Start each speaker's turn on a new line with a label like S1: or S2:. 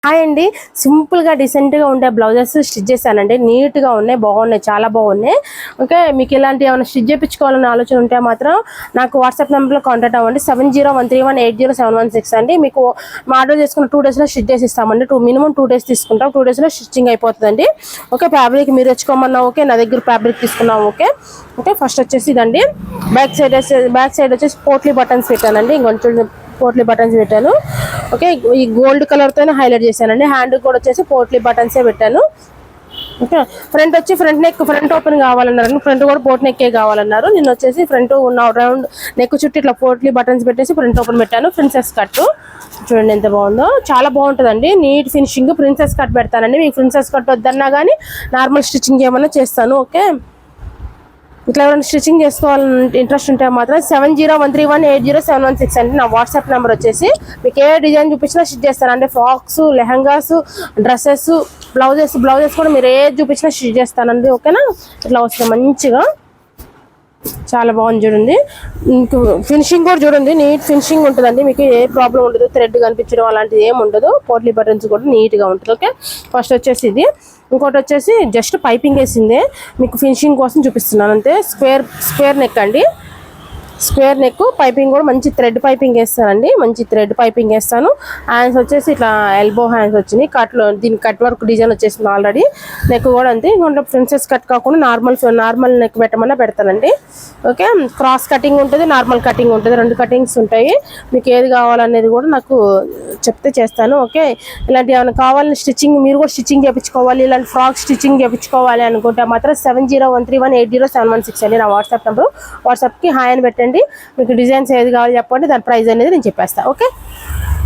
S1: Hi అండి. సింపుల్గా డీసెంట్గా ఉండే బ్లౌజెస్ స్టిచ్ చేశానండి. నీట్గా ఉన్నాయి, బాగున్నాయి, చాలా బాగున్నాయి. ఓకే, మీకు ఇలాంటి ఏమైనా స్టిచ్ చేయించుకోవాలని ఆలోచన ఉంటే మాత్రం నాకు వాట్సాప్ నెంబర్లో కాంటాక్ట్ అవ్వండి. 7013180716 అండి. మీకు మా ఆర్డర్ చేసుకున్న 2 డేస్లో స్టిచ్ చేసి ఇస్తామండి. మినిమం 2 డేస్ తీసుకుంటాం. 2 డేస్లో స్టిచ్చింగ్ అయిపోతుందండి. ఓకే, ఫ్యాబ్రిక్ మీరు తెచ్చుకోమన్నా ఓకే, నా దగ్గర ఫ్యాబ్రిక్ తీసుకున్నాం ఓకే. ఓకే, ఫస్ట్ వచ్చేసి ఇదండి. బ్యాక్ సైడ్ వచ్చేసి పోట్లీ బటన్స్ పెట్టానండి. ఇంకొంచెం పోట్లీ బటన్స్ పెట్టాను. ఓకే, ఈ గోల్డ్ కలర్ తోనే హైలైట్ చేశానండి. హ్యాండ్ కూడా వచ్చేసి పోట్లీ బటన్సే పెట్టాను. ఓకే, ఫ్రంట్ వచ్చి ఫ్రంట్ నెక్ ఫ్రంట్ ఓపెన్ కావాలన్నారు. ఫ్రంట్ కూడా పోట్ నెక్కే కావాలన్నారు. నేను వచ్చేసి ఫ్రంట్ ఉన్న రౌండ్ నెక్ చుట్టూ ఇట్లా పోట్లీ బటన్స్ పెట్టేసి ఫ్రంట్ ఓపెన్ పెట్టాను. ప్రిన్సెస్ కట్ చూడండి ఎంత బాగుందో, చాలా బాగుంటుందండి. Neat finishing. ప్రిన్సెస్ కట్ పెడతానండి. మీకు ప్రిన్సెస్ కట్ వద్దన్నా కానీ నార్మల్ స్టిచ్చింగ్ ఏమన్నా చేస్తాను. ఓకే, ఇట్లా ఎవరైనా స్టిచ్చింగ్ చేసుకోవాలని ఇంట్రెస్ట్ ఉంటే మాత్రం 7013180716 అండి నా వాట్సాప్ నెంబర్ వచ్చేసి. మీకు ఏ డిజైన్ చూపించినా స్టిచ్ చేస్తాను అంటే ఫ్రాక్స్, లెహంగాస్, డ్రెస్సెస్, బ్లౌజెస్ కూడా మీరు ఏ చూపించినా స్టిచ్ చేస్తానండి. ఓకేనా, ఇట్లా వస్తుంది మంచిగా, చాలా బాగుంది చూడండి. మీకు ఫినిషింగ్ కూడా చూడండి, నీట్ ఫినిషింగ్ ఉంటుందండి. మీకు ఏ ప్రాబ్లం ఉండదు, థ్రెడ్ కనిపించడం అలాంటిది ఏమి ఉండదు. పోట్లీ బటన్స్ కూడా నీట్గా ఉంటుంది. ఓకే, ఫస్ట్ వచ్చేసి ఇది. ఇంకోటి వచ్చేసి జస్ట్ పైపింగ్ వేసిందే, మీకు ఫినిషింగ్ కోసం చూపిస్తున్నాను అంతే. స్క్వేర్ నెక్ అండి. స్క్వేర్ నెక్ పైపింగ్ కూడా మంచి థ్రెడ్ పైపింగ్ వేస్తానండి. మంచి థ్రెడ్ పైపింగ్ వేస్తాను. హ్యాండ్స్ వచ్చేసి ఇట్లా ఎల్బో హ్యాండ్స్ వచ్చినాయి. దీనికి కట్ వర్క్ డిజైన్ వచ్చేసింది ఆల్రెడీ. నెక్ కూడా అంతే. ఇంకొంచెం ప్రిన్సెస్ కట్ కాకుండా నార్మల్ నెక్ పెట్టమన్నా పెడతానండి. ఓకే, క్రాస్ కటింగ్ ఉంటుంది, నార్మల్ కటింగ్ ఉంటుంది, 2 కటింగ్స్ ఉంటాయి. మీకు ఏది కావాలనేది కూడా నాకు చెప్తే చేస్తాను. ఓకే, ఇలాంటి ఏమైనా కావాలని స్టిచ్చింగ్ మీరు కూడా స్టిచ్చింగ్ చేయించుకోవాలి, ఇలాంటి ఫ్రాక్ స్టిచ్చింగ్ చేయించుకోవాలి అనుకుంటే మాత్రం 7013180716 అండి నా వాట్సాప్ నెంబర్. వాట్సాప్కి హాయ్ అని పెట్టండి. మీకు డిజైన్స్ ఏది కావాలి చెప్పండి, దాని ప్రైస్ అనేది నేను చెప్పేస్తాను. ఓకే.